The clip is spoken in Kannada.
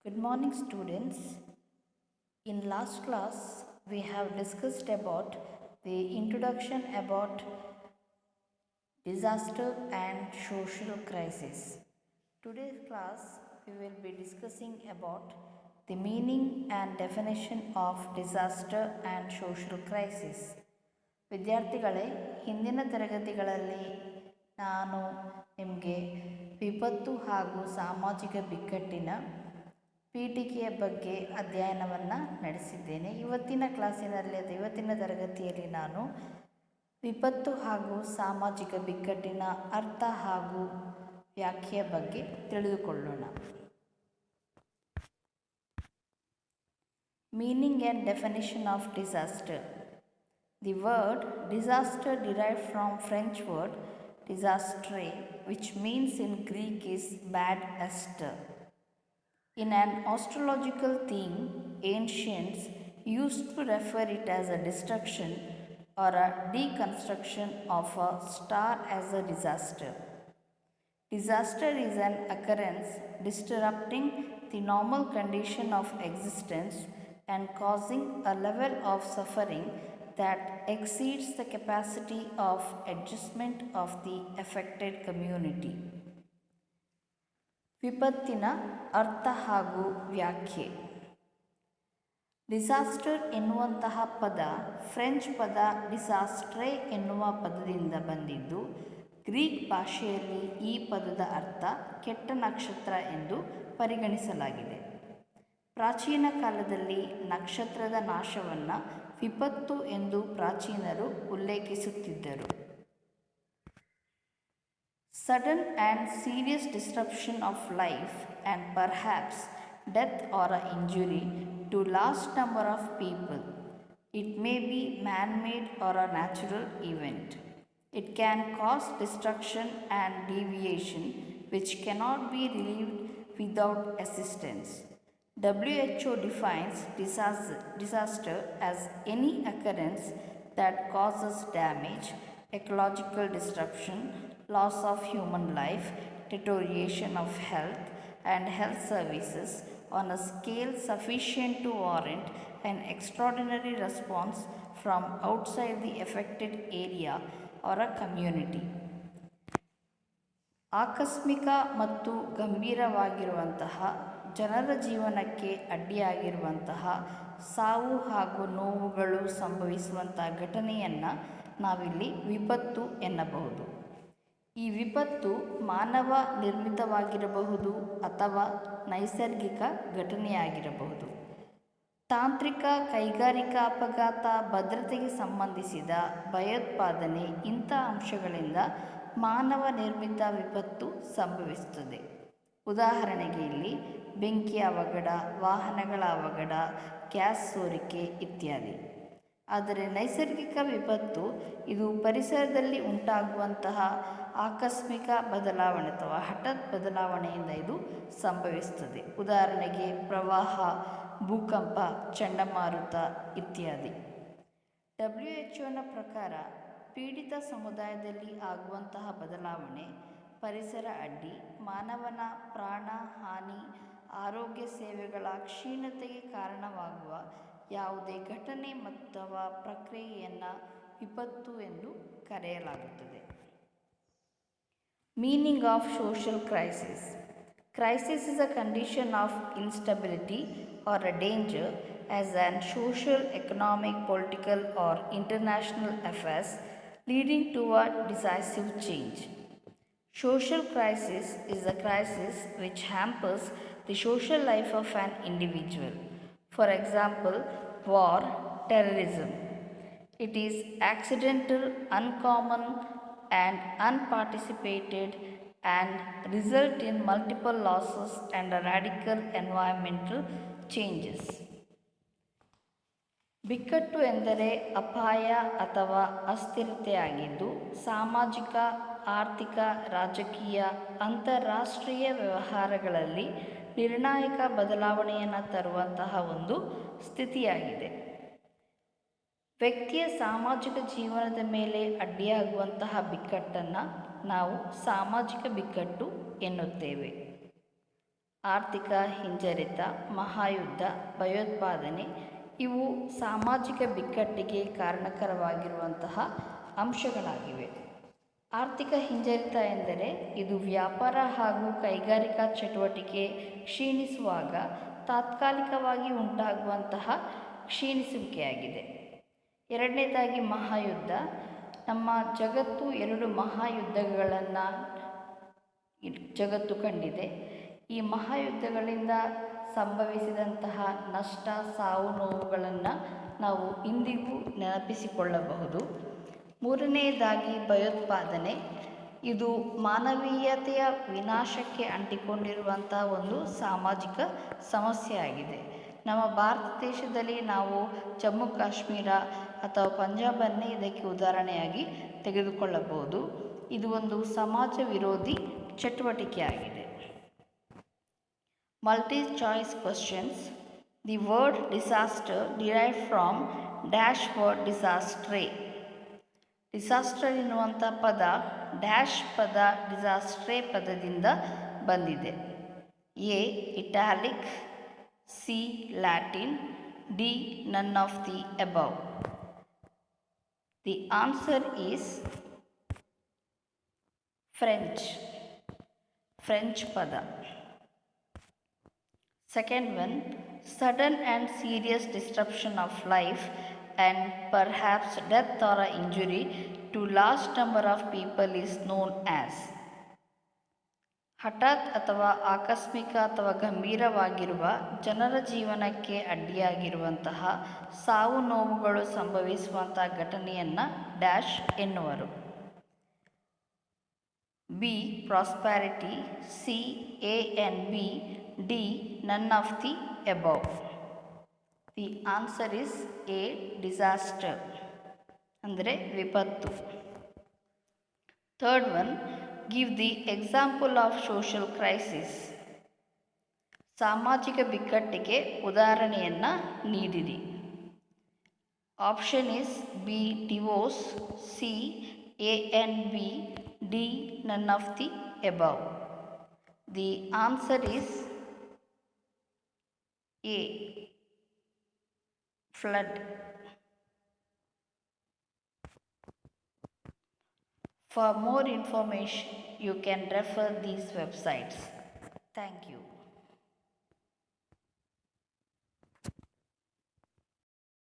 Good morning, students. In last class, we have discussed about the introduction about disaster and social crisis. Today's class, we will be discussing about the meaning and definition of disaster and social crisis. ವಿದ್ಯಾರ್ಥಿಗಳೇ, ಹಿಂದಿನ ತರಗತಿಗಳಲ್ಲಿ ನಾನು ನಿಮಗೆ ವಿಪತ್ತು ಹಾಗೂ ಸಾಮಾಜಿಕ ಬಿಕ್ಕಟ್ಟಿನ ಪೀಠಿಕೆಯ ಬಗ್ಗೆ ಅಧ್ಯಯನವನ್ನು ನಡೆಸಿದ್ದೇನೆ. ಇವತ್ತಿನ ತರಗತಿಯಲ್ಲಿ ನಾನು ವಿಪತ್ತು ಹಾಗೂ ಸಾಮಾಜಿಕ ಬಿಕ್ಕಟ್ಟಿನ ಅರ್ಥ ಹಾಗೂ ವ್ಯಾಖ್ಯೆಯ ಬಗ್ಗೆ ತಿಳಿದುಕೊಳ್ಳೋಣ. Meaning and definition of disaster. The word disaster derived from French word désastre, which means in Greek is bad ester. In an astrological theme, ancients used to refer it as a destruction or a deconstruction of a star as a disaster. Disaster is an occurrence disrupting the normal condition of existence and causing a level of suffering that exceeds the capacity of adjustment of the affected community. ವಿಪತ್ತಿನ ಅರ್ಥ ಹಾಗೂ ವ್ಯಾಖ್ಯೆ. ಡಿಸಾಸ್ಟರ್ ಎನ್ನುವಂತಹ ಪದ ಫ್ರೆಂಚ್ ಪದ ಡಿಸಾಸ್ಟ್ರೆ ಎನ್ನುವ ಪದದಿಂದ ಬಂದಿದ್ದು, ಗ್ರೀಕ್ ಭಾಷೆಯಲ್ಲಿ ಈ ಪದದ ಅರ್ಥ ಕೆಟ್ಟ ನಕ್ಷತ್ರ ಎಂದು ಪರಿಗಣಿಸಲಾಗಿದೆ. ಪ್ರಾಚೀನ ಕಾಲದಲ್ಲಿ ನಕ್ಷತ್ರದ ನಾಶವನ್ನು ವಿಪತ್ತು ಎಂದು ಪ್ರಾಚೀನರು ಉಲ್ಲೇಖಿಸುತ್ತಿದ್ದರು. Sudden and serious disruption of life and perhaps death or an injury to large number of people. It may be man-made or a natural event. It can cause destruction and deviation which cannot be relieved without assistance. WHO defines disaster as any occurrence that causes damage, ecological disruption, loss of human life, deterioration of health and health services on a scale sufficient to warrant an extraordinary response from outside the affected area or a community. ಆಕಸ್ಮಿಕ ಮತ್ತು ಗಂಭೀರವಾಗಿರುವಂತಹ ಜನರ ಜೀವನಕ್ಕೆ ಅಡ್ಡಿಯಾಗಿರುವಂತಹ ಸಾವು ಹಾಗೂ ನೋವುಗಳು ಸಂಭವಿಸುವಂತಹ ಘಟನೆಯನ್ನು ನಾವಿಲ್ಲಿ ವಿಪತ್ತು ಎನ್ನಬಹುದು. ಈ ವಿಪತ್ತು ಮಾನವ ನಿರ್ಮಿತವಾಗಿರಬಹುದು ಅಥವಾ ನೈಸರ್ಗಿಕ ಘಟನೆಯಾಗಿರಬಹುದು. ತಾಂತ್ರಿಕ, ಕೈಗಾರಿಕಾ ಅಪಘಾತ, ಭದ್ರತೆಗೆ ಸಂಬಂಧಿಸಿದ ಭಯೋತ್ಪಾದನೆ ಇಂಥ ಅಂಶಗಳಿಂದ ಮಾನವ ನಿರ್ಮಿತ ವಿಪತ್ತು ಸಂಭವಿಸುತ್ತದೆ. ಉದಾಹರಣೆಗೆ ಇಲ್ಲಿ ಬೆಂಕಿ ಅವಘಡ, ವಾಹನಗಳ ಅವಘಡ, ಗ್ಯಾಸ್ ಸೋರಿಕೆ ಇತ್ಯಾದಿ. ಆದರೆ ನೈಸರ್ಗಿಕ ವಿಪತ್ತು ಇದು ಪರಿಸರದಲ್ಲಿ ಉಂಟಾಗುವಂತಹ ಆಕಸ್ಮಿಕ ಬದಲಾವಣೆ ಅಥವಾ ಹಠಾತ್ ಬದಲಾವಣೆಯಿಂದ ಇದು ಸಂಭವಿಸುತ್ತದೆ. ಉದಾಹರಣೆಗೆ ಪ್ರವಾಹ, ಭೂಕಂಪ, ಚಂಡಮಾರುತ ಇತ್ಯಾದಿ. WHO ಪ್ರಕಾರ ಪೀಡಿತ ಸಮುದಾಯದಲ್ಲಿ ಆಗುವಂತಹ ಬದಲಾವಣೆ, ಪರಿಸರ ಅಡ್ಡಿ, ಮಾನವನ ಪ್ರಾಣ ಹಾನಿ, ಆರೋಗ್ಯ ಸೇವೆಗಳ ಕ್ಷೀಣತೆಗೆ ಕಾರಣವಾಗುವ ಯಾವುದೇ ಘಟನೆ ಅಥವಾ ಪ್ರಕ್ರಿಯೆಯನ್ನು ವಿಪತ್ತು ಎಂದು ಕರೆಯಲಾಗುತ್ತದೆ. Meaning of social crisis. Crisis is a condition of instability or a danger as an social, economic, political or international affairs leading to a decisive change. Social crisis is a crisis which hampers the social life of an individual. For example, war, terrorism. It is accidental, uncommon and unparticipated and result in multiple losses and radical environmental changes. ಬಿಕ್ಕಟ್ಟು ಎಂದರೆ ಅಪಾಯ ಅಥವಾ ಅಸ್ಥಿರತೆಯಾಗಿದ್ದು, ಸಾಮಾಜಿಕ, ಆರ್ಥಿಕ, ರಾಜಕೀಯ, ಅಂತಾರಾಷ್ಟ್ರೀಯ ವ್ಯವಹಾರಗಳಲ್ಲಿ ನಿರ್ಣಾಯಕ ಬದಲಾವಣೆಯನ್ನು ತರುವಂತಹ ಒಂದು ಸ್ಥಿತಿಯಾಗಿದೆ. ವ್ಯಕ್ತಿಯ ಸಾಮಾಜಿಕ ಜೀವನದ ಮೇಲೆ ಅಡ್ಡಿಯಾಗುವಂತಹ ಬಿಕ್ಕಟ್ಟನ್ನು ನಾವು ಸಾಮಾಜಿಕ ಬಿಕ್ಕಟ್ಟು ಎನ್ನುತ್ತೇವೆ. ಆರ್ಥಿಕ ಹಿಂಜರಿತ, ಮಹಾಯುದ್ಧ, ಭಯೋತ್ಪಾದನೆ ಇವು ಸಾಮಾಜಿಕ ಬಿಕ್ಕಟ್ಟಿಗೆ ಕಾರಣಕರವಾಗಿರುವಂತಹ ಅಂಶಗಳಾಗಿವೆ. ಆರ್ಥಿಕ ಹಿಂಜರಿತ ಎಂದರೆ ಇದು ವ್ಯಾಪಾರ ಹಾಗೂ ಕೈಗಾರಿಕಾ ಚಟುವಟಿಕೆ ಕ್ಷೀಣಿಸುವಾಗ ತಾತ್ಕಾಲಿಕವಾಗಿ ಉಂಟಾಗುವಂತಹ ಕ್ಷೀಣಿಸುವಿಕೆಯಾಗಿದೆ. ಎರಡನೇದಾಗಿ ಮಹಾಯುದ್ಧ. ನಮ್ಮ ಜಗತ್ತು 2 ಮಹಾಯುದ್ಧಗಳನ್ನು ಜಗತ್ತು ಕಂಡಿದೆ. ಈ ಮಹಾಯುದ್ಧಗಳಿಂದ ಸಂಭವಿಸಿದಂತಹ ನಷ್ಟ, ಸಾವು ನೋವುಗಳನ್ನು ನಾವು ಇಂದಿಗೂ ನೆನಪಿಸಿಕೊಳ್ಳಬಹುದು. ಮೂರನೆಯದಾಗಿ ಭಯೋತ್ಪಾದನೆ. ಇದು ಮಾನವೀಯತೆಯ ವಿನಾಶಕ್ಕೆ ಅಂಟಿಕೊಂಡಿರುವಂಥ ಒಂದು ಸಾಮಾಜಿಕ ಸಮಸ್ಯೆಯಾಗಿದೆ. ನಮ್ಮ ಭಾರತ ದೇಶದಲ್ಲಿ ನಾವು ಜಮ್ಮು ಕಾಶ್ಮೀರ ಅಥವಾ ಪಂಜಾಬನ್ನೇ ಇದಕ್ಕೆ ಉದಾಹರಣೆಯಾಗಿ ತೆಗೆದುಕೊಳ್ಳಬಹುದು. ಇದು ಒಂದು ಸಮಾಜ ವಿರೋಧಿ ಚಟುವಟಿಕೆಯಾಗಿದೆ. Multi choice questions. The word disaster derived from dash word desastre. Disaster ಎನ್ನುವಂಥ ಪದ ಡ್ಯಾಶ್ ಪದ ಡಿಸಾಸ್ಟ್ರೇ ಪದದಿಂದ ಬಂದಿದೆ. A Italic, C Latin, D none of the above. The answer is French ಪದ. Second one, sudden and serious disruption of life and perhaps death or injury to large number of people is known as. ಹಠಾತ್ ಅಥವಾ ಆಕಸ್ಮಿಕ ಅಥವಾ ಗಂಭೀರವಾಗಿರುವ ಜನರ ಜೀವನಕ್ಕೆ ಅಡ್ಡಿಯಾಗಿರುವಂತಹ ಸಾವು ನೋವುಗಳು ಸಂಭವಿಸುವಂತಹ ಘಟನೆಯನ್ನು ಡ್ಯಾಶ್ ಎನ್ನುವರು. B prosperity, C A and B, D none of the above. The answer is A disaster ಅಂದರೆ ವಿಪತ್ತು. Third one, give the example of social crisis. ಸಾಮಾಜಿಕ ಬಿಕ್ಕಟ್ಟಿಗೆ ಉದಾಹರಣೆಯನ್ನು ನೀಡಿರಿ. Option is B divorce, C A and B, D none of the above. The answer is A flood. For more information, you can refer these websites. Thank you.